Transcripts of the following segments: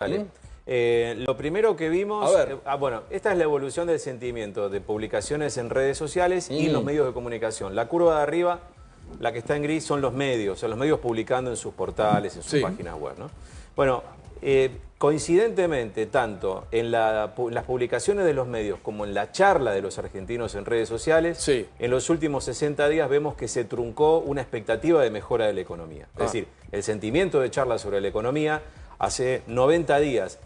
Dale. Lo primero que vimos, bueno, esta es la evolución del sentimiento de publicaciones en redes sociales y en los medios de comunicación. La curva de arriba, la que está en gris, son los medios publicando en sus portales, en sus páginas web, ¿no? Bueno, coincidentemente, tanto en las publicaciones de los medios como en la charla de los argentinos en redes sociales, en los últimos 60 días vemos que se truncó una expectativa de mejora de la economía. Es decir, el sentimiento de charla sobre la economía hace 90 días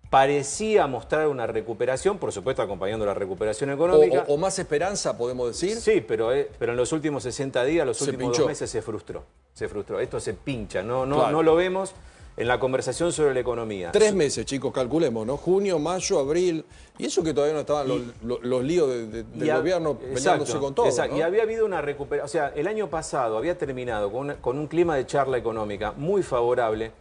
parecía mostrar una recuperación, por supuesto acompañando la recuperación económica. O más esperanza, podemos decir. Sí, pero en los últimos 60 días, los últimos 2 meses se frustró. Esto se pincha, no lo vemos en la conversación sobre la economía. 3 meses, chicos, calculemos, ¿no? Junio, mayo, abril. Y eso que todavía no estaban los líos del gobierno peleándose con todo, ¿no? Y había habido una recuperación. O sea, el año pasado había terminado con un clima de charla económica muy favorable.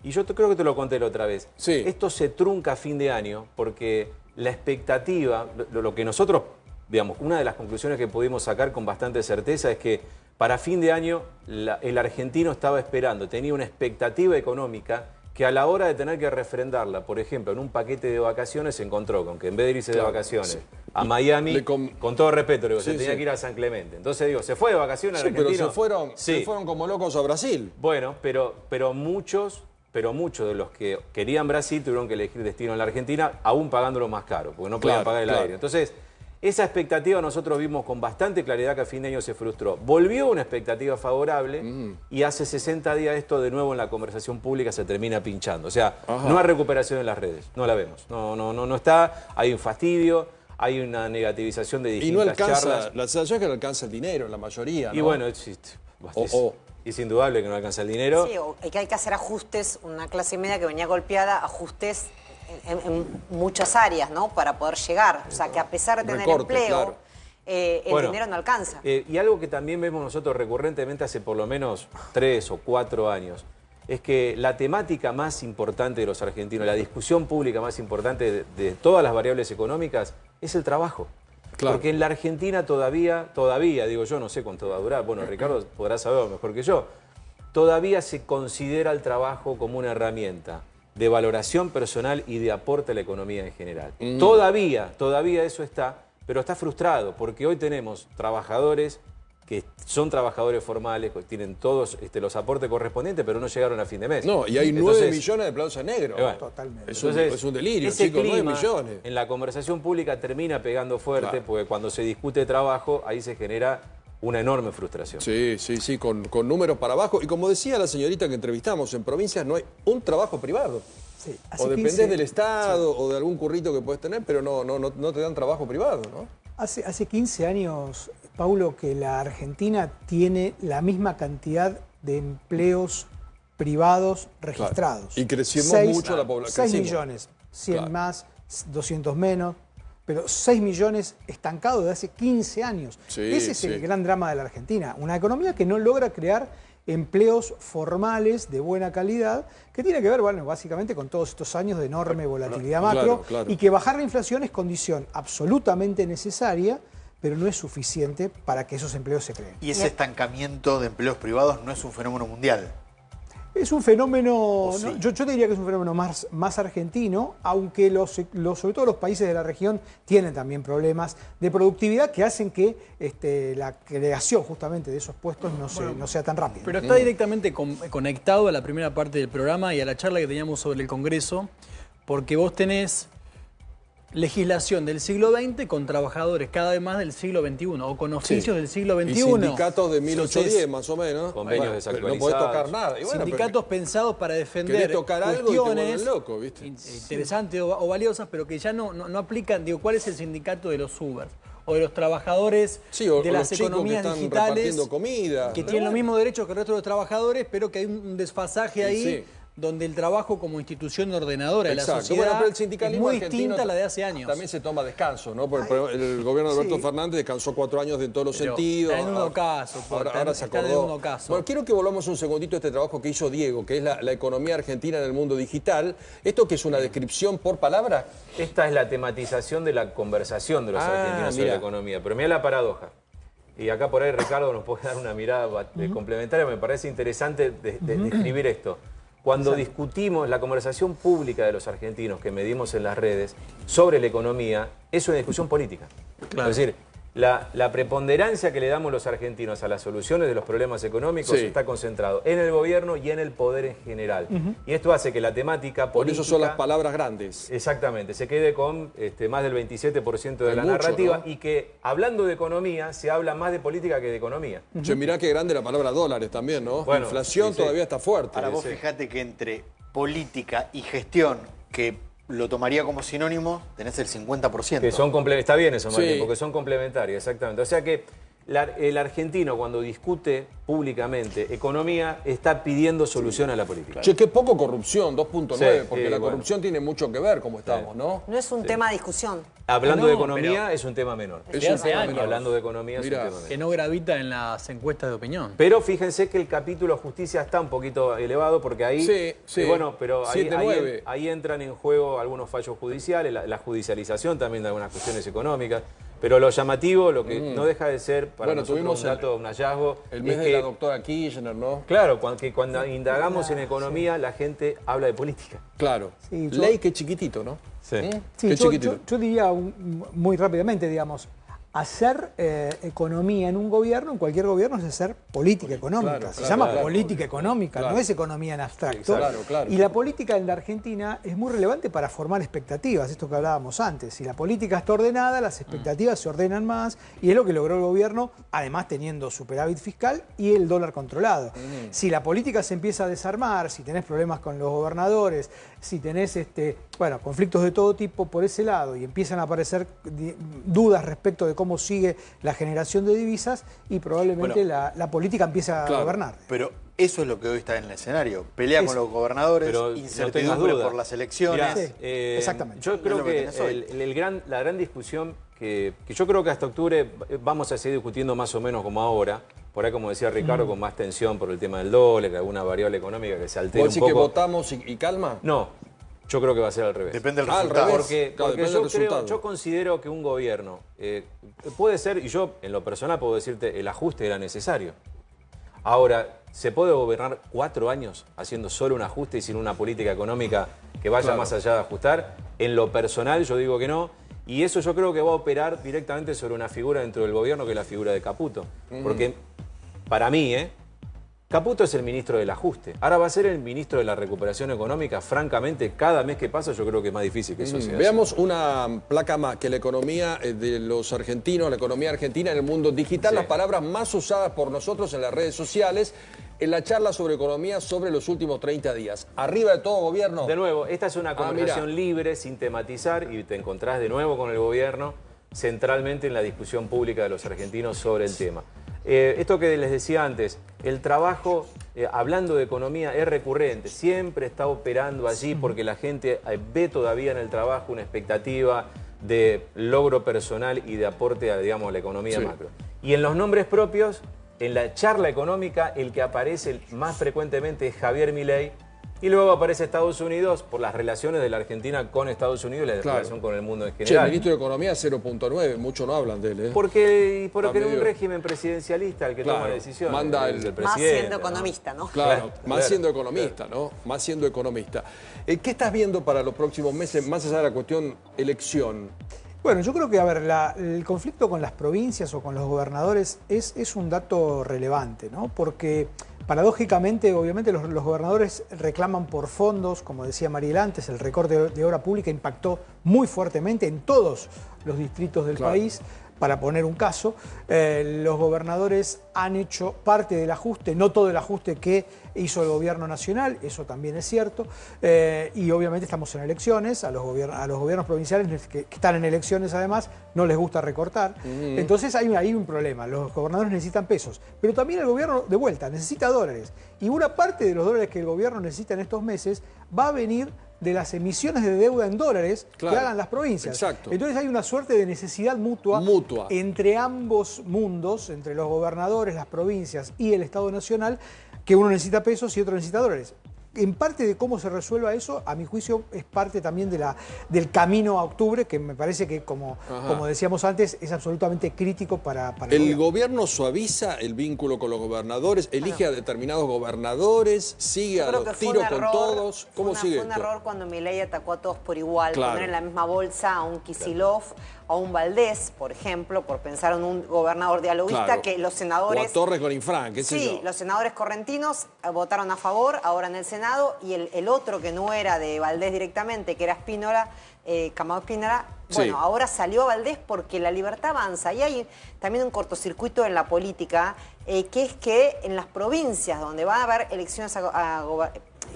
Y yo creo que te lo conté la otra vez. Esto se trunca a fin de año porque la expectativa, lo que nosotros, digamos, una de las conclusiones que pudimos sacar con bastante certeza es que para fin de año el argentino estaba esperando, tenía una expectativa económica que a la hora de tener que refrendarla, por ejemplo, en un paquete de vacaciones, se encontró con que en vez de irse de vacaciones a Miami, con todo respeto, digo, se tenía que ir a San Clemente. Entonces digo, se fue de vacaciones argentino. Pero se fueron como locos a Brasil. Bueno, pero muchos de los que querían Brasil tuvieron que elegir destino en la Argentina, aún pagándolo más caro, porque no podían pagar el aéreo. Entonces, esa expectativa nosotros vimos con bastante claridad que a fin de año se frustró. Volvió una expectativa favorable y hace 60 días esto de nuevo en la conversación pública se termina pinchando. O sea, no hay recuperación en las redes, no la vemos. No está, hay un fastidio, hay una negativización de distintas charlas. La sensación es que no alcanza el dinero, la mayoría, ¿no? Y bueno, es indudable que no alcanza el dinero. Sí, o que hay que hacer ajustes, una clase media que venía golpeada, ajustes en muchas áreas, ¿no? Para poder llegar. O sea, que a pesar de tener empleo, el dinero no alcanza. Y algo que también vemos nosotros recurrentemente hace por lo menos 3 o 4 años, es que la temática más importante de los argentinos, la discusión pública más importante de todas las variables económicas, es el trabajo. Porque en la Argentina todavía, digo yo, no sé cuánto va a durar, bueno, Ricardo podrá saberlo mejor que yo, todavía se considera el trabajo como una herramienta de valoración personal y de aporte a la economía en general. Todavía eso está, pero está frustrado, porque hoy tenemos trabajadores que son trabajadores formales, que tienen todos los aportes correspondientes, pero no llegaron a fin de mes. No, y hay 9 millones de plazos negros. Totalmente. Es un delirio, ese chicos, clima 9 millones. En la conversación pública termina pegando fuerte, porque cuando se discute trabajo, ahí se genera una enorme frustración. Sí, con números para abajo. Y como decía la señorita que entrevistamos, en provincias no hay un trabajo privado. O dependés del Estado o de algún currito que puedes tener, pero no te dan trabajo privado, ¿no? Hace 15 años, Paulo, que la Argentina tiene la misma cantidad de empleos privados registrados. Y crecimos mucho la población. 6 millones, 100 más, 200 menos, pero 6 millones estancados de hace 15 años. Ese es el gran drama de la Argentina. Una economía que no logra crear empleos formales de buena calidad, que tiene que ver, bueno, básicamente con todos estos años de enorme volatilidad macro, y que bajar la inflación es condición absolutamente necesaria, pero no es suficiente para que esos empleos se creen. Y ese estancamiento de empleos privados no es un fenómeno mundial. Es un fenómeno, yo te diría que es un fenómeno más argentino, aunque sobre todo los países de la región tienen también problemas de productividad que hacen que la creación justamente de esos puestos no sea tan rápida. Pero está directamente conectado a la primera parte del programa y a la charla que teníamos sobre el Congreso, porque vos tenés legislación del siglo XX con trabajadores cada vez más del siglo XXI o con oficios del siglo XXI. Y sindicatos de 1810 más o menos. Convenios desactualizados. No podés tocar nada. Y sindicatos pensados para defender cuestiones interesantes o valiosas, pero que ya no aplican. Digo, ¿cuál es el sindicato de los Uber? O de los trabajadores de las economías digitales que tienen los mismos derechos que el resto de los trabajadores, pero que hay un desfasaje ahí donde el trabajo como institución ordenadora de la sociedad pero el sindicalismo es muy distinta a la de hace años. También se toma descanso, ¿no? Porque el gobierno de Alberto Fernández descansó 4 años en todos los sentidos. Está en un caso. Ahora se acordó. Bueno, quiero que volvamos un segundito a este trabajo que hizo Diego, que es la economía argentina en el mundo digital. ¿Esto que es una descripción por palabra? Esta es la tematización de la conversación de los argentinos sobre la economía. Pero mira la paradoja. Y acá por ahí Ricardo nos puede dar una mirada complementaria. Me parece interesante describir esto. cuando discutimos la conversación pública de los argentinos que medimos en las redes sobre la economía, es una discusión política. Claro. Es decir, la preponderancia que le damos los argentinos a las soluciones de los problemas económicos está concentrado en el gobierno y en el poder en general. Y esto hace que la temática política... Por eso son las palabras grandes. Exactamente, se quede con más del 27% de la narrativa, ¿no? Y que hablando de economía se habla más de política que de economía. Che, mirá qué grande la palabra dólares también, ¿no? Bueno, la inflación todavía está fuerte. Ahora vos fijate que entre política y gestión, que lo tomaría como sinónimo, tenés el 50%. Que son está bien eso, Martín, porque son complementarias, exactamente. O sea que el argentino cuando discute públicamente economía está pidiendo solución a la política. Che, qué poco corrupción, 2.9, porque la corrupción tiene mucho que ver como estamos, ¿no? No es un tema de discusión. Hablando de economía es un tema menor. Es un tema menor. Hablando de economía es un tema menor. Que no gravita en las encuestas de opinión. Pero fíjense que el capítulo justicia está un poquito elevado porque ahí... bueno, pero ahí entran en juego algunos fallos judiciales, la judicialización también de algunas cuestiones económicas. Pero lo llamativo, lo que no deja de ser para nosotros un dato, un hallazgo... El mes de la doctora Kirchner, ¿no? Claro, que cuando indagamos en economía, la gente habla de política. Claro. Ley que chiquitito, ¿no? Sí, yo diría muy rápidamente, digamos, hacer economía en un gobierno, en cualquier gobierno, es hacer política económica. Se llama política económica, no es economía en abstracto. Y la política en la Argentina es muy relevante para formar expectativas, esto que hablábamos antes. Si la política está ordenada, las expectativas se ordenan más, y es lo que logró el gobierno, además teniendo superávit fiscal y el dólar controlado. Si la política se empieza a desarmar, si tenés problemas con los gobernadores, si tenés conflictos de todo tipo por ese lado y empiezan a aparecer dudas respecto de cómo sigue la generación de divisas y probablemente la política empieza a gobernar. Pero eso es lo que hoy está en el escenario. Pelea con los gobernadores, pero incertidumbre por las elecciones. Mirá, exactamente. Yo creo que la gran discusión que yo creo que hasta octubre vamos a seguir discutiendo más o menos como ahora. Por ahí, como decía Ricardo, con más tensión por el tema del dólar, que alguna variable económica que se altere un poco. ¿Vos decís que votamos y calma? No, yo creo que va a ser al revés. Depende del resultado. Porque yo considero que un gobierno puede ser, y yo en lo personal puedo decirte, el ajuste era necesario. Ahora, ¿se puede gobernar 4 años haciendo solo un ajuste y sin una política económica que vaya más allá de ajustar? En lo personal yo digo que no. Y eso yo creo que va a operar directamente sobre una figura dentro del gobierno que es la figura de Caputo. Porque para mí, Caputo es el ministro del ajuste. Ahora va a ser el ministro de la recuperación económica. Francamente, cada mes que pasa yo creo que es más difícil que eso sea. Veamos una placa más, que la economía de los argentinos, la economía argentina en el mundo digital, las palabras más usadas por nosotros en las redes sociales, en la charla sobre economía sobre los últimos 30 días. Arriba de todo gobierno. De nuevo, esta es una conversación libre, sin tematizar, y te encontrás de nuevo con el gobierno centralmente en la discusión pública de los argentinos sobre el tema. Esto que les decía antes, el trabajo, hablando de economía, es recurrente, siempre está operando allí porque la gente ve todavía en el trabajo una expectativa de logro personal y de aporte a, digamos, a la economía macro. Y en los nombres propios, en la charla económica, el que aparece más frecuentemente es Javier Milei, y luego aparece Estados Unidos por las relaciones de la Argentina con Estados Unidos y la relación con el mundo en general. El ministro de Economía 0.9, muchos no hablan de él. Porque en un régimen presidencialista el que toma la decisión manda el presidente. Más siendo economista, ¿no? Más siendo economista, ¿no? Más siendo economista. ¿Qué estás viendo para los próximos meses, más allá de la cuestión elección? Bueno, yo creo que, el conflicto con las provincias o con los gobernadores es un dato relevante, ¿no? Porque paradójicamente, obviamente, los gobernadores reclaman por fondos, como decía Mariel antes, el recorte de obra pública impactó muy fuertemente en todos los distritos del país. Para poner un caso, los gobernadores han hecho parte del ajuste, no todo el ajuste que hizo el gobierno nacional, eso también es cierto, y obviamente estamos en elecciones, a los gobiernos provinciales que están en elecciones además no les gusta recortar, entonces hay un problema, los gobernadores necesitan pesos, pero también el gobierno de vuelta necesita dólares, y una parte de los dólares que el gobierno necesita en estos meses va a venir de las emisiones de deuda en dólares que hagan las provincias. Exacto. Entonces hay una suerte de necesidad mutua entre ambos mundos, entre los gobernadores, las provincias y el Estado Nacional, que uno necesita pesos y otro necesita dólares. en parte de cómo se resuelva eso, a mi juicio, es parte también del camino a octubre, que me parece que, como decíamos antes, es absolutamente crítico para el gobierno suaviza el vínculo con los gobernadores, elige a determinados gobernadores, sigue a los tiros con todos. ¿Cómo sigue esto? Fue un error cuando Milei atacó a todos por igual, poner en la misma bolsa a un Kicillof, a un Valdés, por ejemplo, por pensar en un gobernador dialoguista, que los senadores... O a Torres con Infran, qué sé yo. Sí, los senadores correntinos votaron a favor, ahora en el Senado, y el otro que no era de Valdés directamente, que era Spínola, Camado Spínola, bueno, ahora salió Valdés porque la libertad avanza. Y hay también un cortocircuito en la política, que es que en las provincias donde va a haber elecciones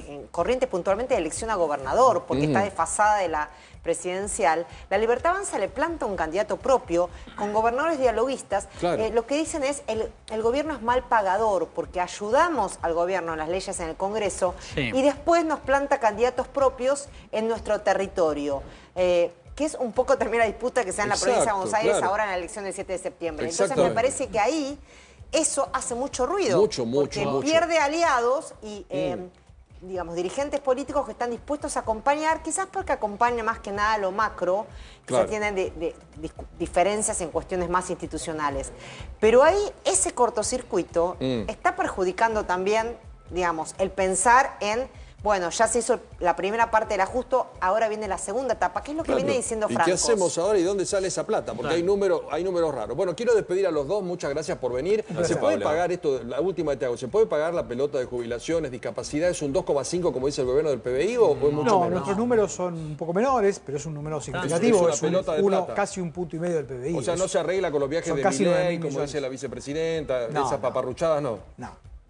en Corrientes puntualmente elección a gobernador, porque está desfasada de la presidencial, la Libertad Avanza le planta un candidato propio con gobernadores dialoguistas. Lo que dicen es el gobierno es mal pagador porque ayudamos al gobierno en las leyes en el Congreso y después nos planta candidatos propios en nuestro territorio. Que es un poco también la disputa que se da en la provincia de Buenos Aires ahora en la elección del 7 de septiembre. Entonces me parece que ahí eso hace mucho ruido. Porque pierde aliados y... digamos, dirigentes políticos que están dispuestos a acompañar, quizás porque acompaña más que nada lo macro, quizás tienen diferencias en cuestiones más institucionales. Pero ahí ese cortocircuito está perjudicando también, digamos, el pensar en, bueno, ya se hizo la primera parte del ajuste, ahora viene la segunda etapa, que es lo que viene diciendo Francos. ¿Y qué hacemos ahora y dónde sale esa plata? Porque hay números raros. Bueno, quiero despedir a los dos, muchas gracias por venir. ¿Se puede pagar esto, la última que te hago, se puede pagar la pelota de jubilaciones, discapacidad, es un 2,5 como dice el gobierno del PBI o es mucho menos? No, nuestros números son un poco menores, pero es un número significativo, es casi 1,5 puntos del PBI. O sea, no se arregla con los viajes de Milei, como dice la vicepresidenta, esas paparruchadas, no.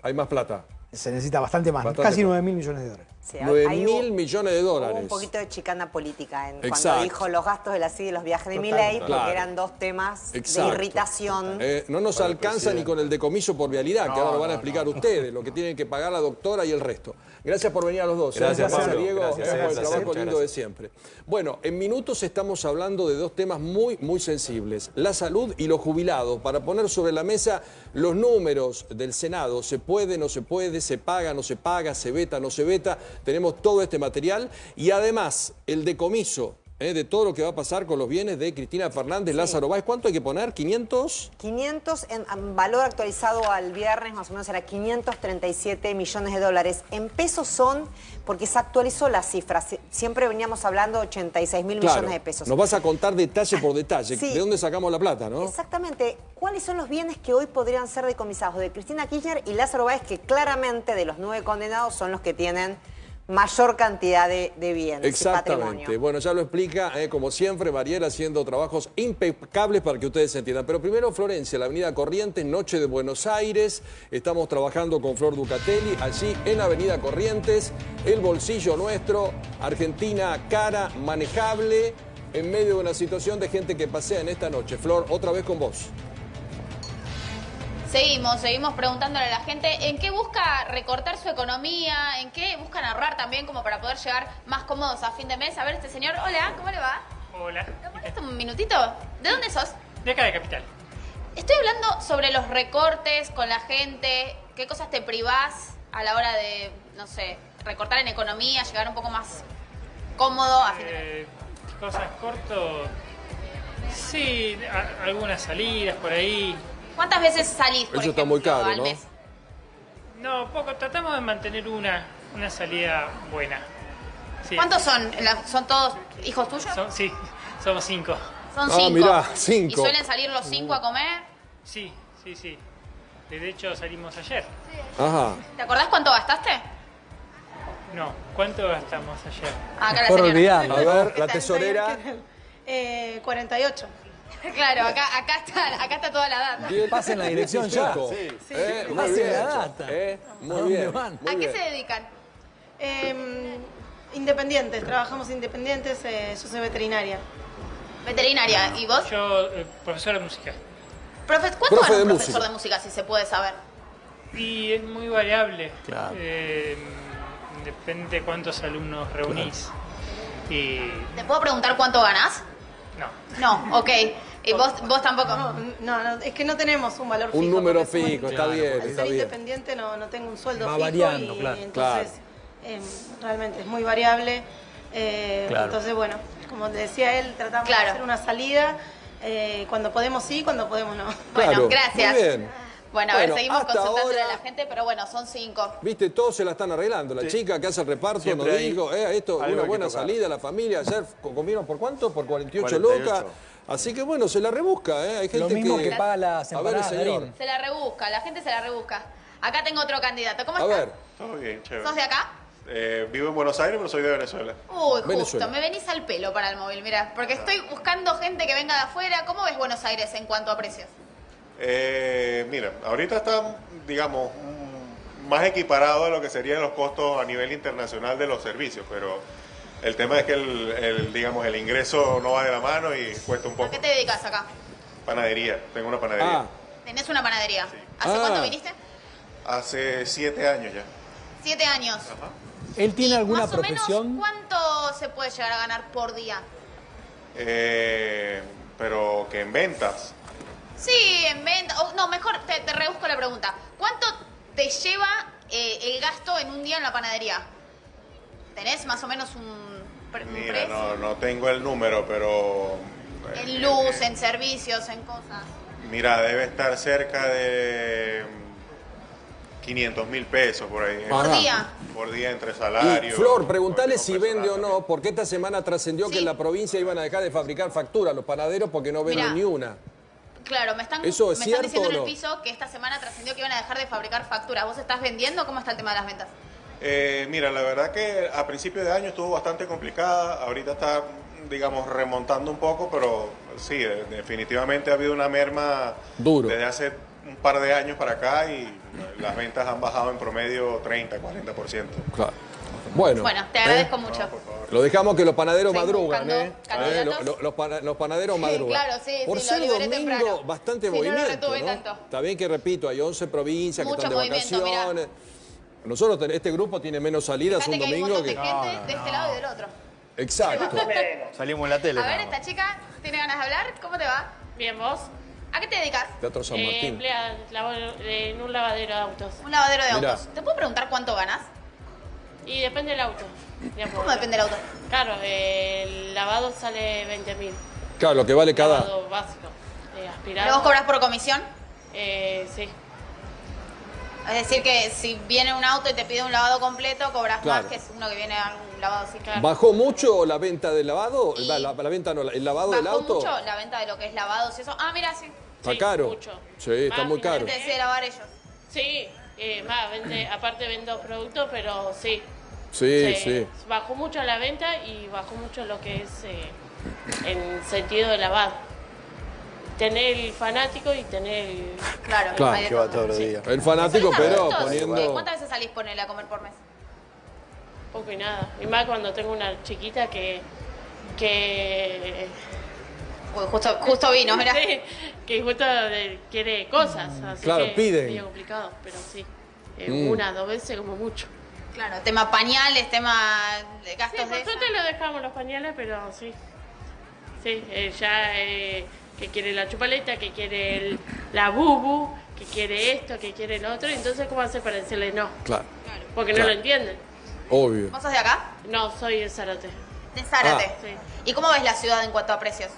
Hay más plata. Se necesita bastante más, casi 9.000 millones de dólares. Sí, 9.000 millones de dólares. Hubo un poquito de chicana política cuando dijo los gastos de la CID y los viajes de Milei, porque eran dos temas de irritación. No nos alcanza ni con el decomiso por vialidad, que ahora lo van a explicar ustedes, lo que tienen que pagar la doctora y el resto. Gracias por venir a los dos. Gracias, Pablo. Diego, por el trabajo lindo de siempre. Bueno, en minutos estamos hablando de dos temas muy, muy sensibles. La salud y los jubilados. Para poner sobre la mesa los números del Senado. ¿Se puede, no se puede? ¿Se paga, no se paga? ¿Se veta, no se veta? Tenemos todo este material y además el decomiso de todo lo que va a pasar con los bienes de Cristina Fernández, Lázaro Báez. ¿Cuánto hay que poner? ¿500? 500 en valor actualizado al viernes, más o menos era 537 millones de dólares. En pesos son, porque se actualizó la cifra, siempre veníamos hablando de 86.000 millones de pesos. Nos vas a contar detalle por detalle, de dónde sacamos la plata, ¿no? Exactamente. ¿Cuáles son los bienes que hoy podrían ser decomisados de Cristina Kirchner y Lázaro Báez, que claramente de los 9 condenados son los que tienen mayor cantidad de bienes? Exactamente. Bueno, ya lo explica, como siempre, Mariela haciendo trabajos impecables para que ustedes se entiendan. Pero primero, Florencia, la avenida Corrientes, Noche de Buenos Aires. Estamos trabajando con Flor Ducatelli, allí en Avenida Corrientes, el bolsillo nuestro, Argentina cara, manejable, en medio de una situación de gente que pasea en esta noche. Flor, otra vez con vos. Seguimos preguntándole a la gente en qué busca recortar su economía, en qué buscan ahorrar también como para poder llegar más cómodos a fin de mes. A ver, este señor, hola, ¿cómo le va? Hola. ¿Me presta un minutito? ¿De dónde sos? De acá, de Capital. Estoy hablando sobre los recortes con la gente, qué cosas te privás a la hora de, no sé, recortar en economía, llegar un poco más cómodo a fin de mes. Cosas corto, sí, algunas salidas por ahí. ¿Cuántas veces salís, por ejemplo, muy caro, al mes? No, poco. Tratamos de mantener una salida buena. Sí. ¿Cuántos son? ¿Son todos hijos tuyos? Sí, somos 5. Son 5. Mirá, 5. ¿Y suelen salir los 5 a comer? Sí. De hecho, salimos ayer. Ajá. ¿Te acordás cuánto gastaste? No, ¿cuánto gastamos ayer? Acá la señora. A ver, la tesorera. 48. Claro, acá está toda la data. Pasen la dirección ya. Pasen la data. Muy bien. ¿A qué se dedican? Independientes, trabajamos independientes, yo soy veterinaria. Veterinaria, ¿y vos? Yo, profesor de música. ¿Cuánto gana un profesor de música, si se puede saber? Y es muy variable. Claro. Depende de cuántos alumnos reunís. Y... ¿Te puedo preguntar cuánto ganás? No. No, ok. ¿Y vos tampoco? No, es que no tenemos un valor fijo. Un número fijo, está bien. Al ser independiente no tengo un sueldo fijo. Va variando, y claro. entonces realmente es muy variable. Claro. Entonces, bueno, como te decía él, tratamos de hacer una salida. Cuando podemos sí, cuando podemos no. Bueno, Claro, gracias. muy bien. Bueno, a ver, Bueno, seguimos hasta consultándole ahora- a la gente, pero bueno, son 5. Viste, todos se la están arreglando. La chica que hace el reparto Siempre nos hay dijo, esto, algo una que buena tocar. salida, la familia. Ayer comieron por cuánto? Por 48 48. lucas. Así que bueno, se la rebusca, Hay gente Lo mismo que paga las A ver, empanadas, señor. Darín. Se la rebusca, la gente se la rebusca. Acá tengo otro candidato. ¿Cómo A estás? ver, Todo bien, chévere. ¿Sos de acá? Vivo en Buenos Aires, pero soy de Venezuela. Uy, justo, Venezuela. me venís al pelo para el móvil, mira, porque estoy buscando gente que venga de afuera. ¿Cómo ves Buenos Aires en cuanto a precios? Mira, ahorita está, digamos, más equiparado a lo que serían los costos a nivel internacional de los servicios, pero el tema es que digamos, el ingreso no va de la mano y cuesta un ¿A poco. qué te dedicas acá? Panadería, tengo una panadería. Ah, ¿Tenés una panadería? Sí. ¿Hace Ah. cuánto viniste? Hace 7 años ya. 7 años. Ajá. ¿Él tiene Y alguna más o profesión? menos, ¿cuánto se puede llegar a ganar por día? Pero que en ventas. Sí, en venta. No, mejor te rebusco la pregunta. ¿Cuánto te lleva el gasto en un día en la panadería? ¿Tenés más o menos un Mira, precio? no tengo el número, pero... En luz, en servicios, en cosas. Mira, debe estar cerca de 500.000 pesos por ahí. ¿Por Ajá. día? Por día entre y salarios. Flor, preguntale si personal vende o también. no, porque esta semana trascendió que Sí. en la provincia iban a dejar de fabricar facturas los panaderos porque no venden Mirá. ni una. Claro, me están ¿Eso es cierto diciendo o en el no? piso que esta semana trascendió que iban a dejar de fabricar facturas. ¿Vos estás vendiendo? ¿Cómo está el tema de las ventas? Mira, la verdad que a principio de año estuvo bastante complicada. Ahorita está, digamos, remontando un poco, pero sí, definitivamente ha habido una merma Duro. desde hace un par de años para acá y las ventas han bajado en promedio 30, 40%. Claro. Bueno, Bueno, te agradezco mucho. lo dejamos que los panaderos Estoy madrugan, buscando candidatos. Los panaderos Sí, madrugan. claro, sí, Por sí, ser lo liberé domingo, temprano. bastante Sí, no lo movimiento, retuve ¿no? tanto. Está bien que, repito, hay 11 provincias Mucho que están de movimiento, mirá. vacaciones. Nosotros, este grupo tiene menos salidas Fíjate un que hay un domingo montón que... de gente de este lado y del otro. Exacto. Salimos en la tele. A ver, nada más. esta chica tiene ganas de hablar. ¿Cómo te va? Bien, ¿vos? ¿A qué te dedicas? Teatro San Martín. Empleada en un lavadero de autos. Un lavadero de Mirá. autos. ¿Te puedo preguntar cuánto ganas? Y depende del auto. ¿Cómo depende del auto? Claro, el lavado sale 20.000. Claro, lo que vale cada... Lavado básico. Aspirado. ¿Pero vos cobras por comisión? Sí. Es decir, que si viene un auto y te pide un lavado completo, cobras Claro. más que si uno que viene a un lavado así. Claro. ¿Bajó mucho la venta del lavado? Y- La venta no, el lavado del ¿Bajó auto. mucho la venta de lo que es lavados y eso? Ah, mira, sí. ¿Está Sí, caro? mucho. Sí, está Más muy La caro. gente decide lavar ellos. Sí, aparte vendo productos, pero sí. Sí, sí. Bajó mucho la venta y bajó mucho lo que es en sentido de lavado. Tener el fanático y tener el... Claro, Claro. hay de Que va todo. todos los días. El fanático, ¿Salís a pero eventos? poniendo... ¿Cuántas veces salís ponele a comer por mes? Poco y nada. Y más cuando tengo una chiquita que Uy, justo vino, mira. sí, que justo quiere cosas. Así Claro, que piden. Es medio complicado, pero sí. Mm. 1, 2 veces como mucho. Claro, tema pañales, tema de Sí, gastos por de eso. suerte lo dejamos los pañales, pero sí. Sí, ya que quiere la chupaleta, que quiere la bubu, que quiere esto, que quiere lo otro. Entonces, ¿cómo hace para decirle no? Claro, Porque Claro. no lo entienden. obvio. ¿Vos sos de acá? No, soy de Zárate. De Zárate. Sí. ¿Y cómo ves la ciudad en cuanto a precios?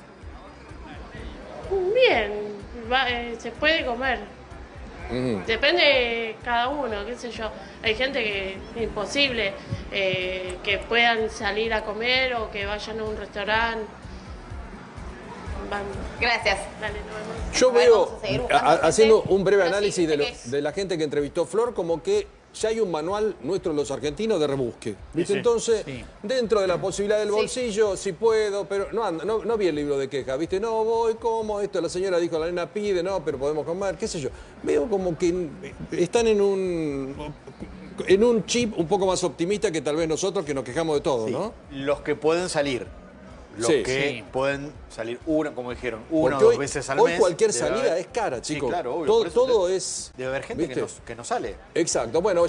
Bien, se puede comer. Ujú. Depende de cada uno, qué sé yo. Hay gente que es imposible que puedan salir a comer o que vayan a un restaurante. Gracias. Dale, nos vemos. Yo A ver, veo, vamos a seguir buscando haciendo gente. un breve Pero sí, análisis ¿viste qué es? de la gente que entrevistó Flor, como que ya hay un manual nuestro los argentinos de rebusque. ¿Viste? Sí. Entonces, Sí. dentro de la posibilidad del Sí. bolsillo, si puedo, pero no vi el libro de quejas, ¿viste? No voy, como esto, la señora dijo, la nena pide, no, pero podemos comer, qué sé yo. Veo como que están en un chip un poco más optimista que tal vez nosotros que nos quejamos de todo, Sí. ¿no? Los que pueden salir. Los Sí. que Sí. pueden salir como dijeron, una Porque o 2 veces al mes. hoy cualquier debe salida haber- es cara, Sí, chicos. claro, obvio. Todo, Por eso todo es... Debe haber gente ¿viste? que no sale. Exacto, bueno...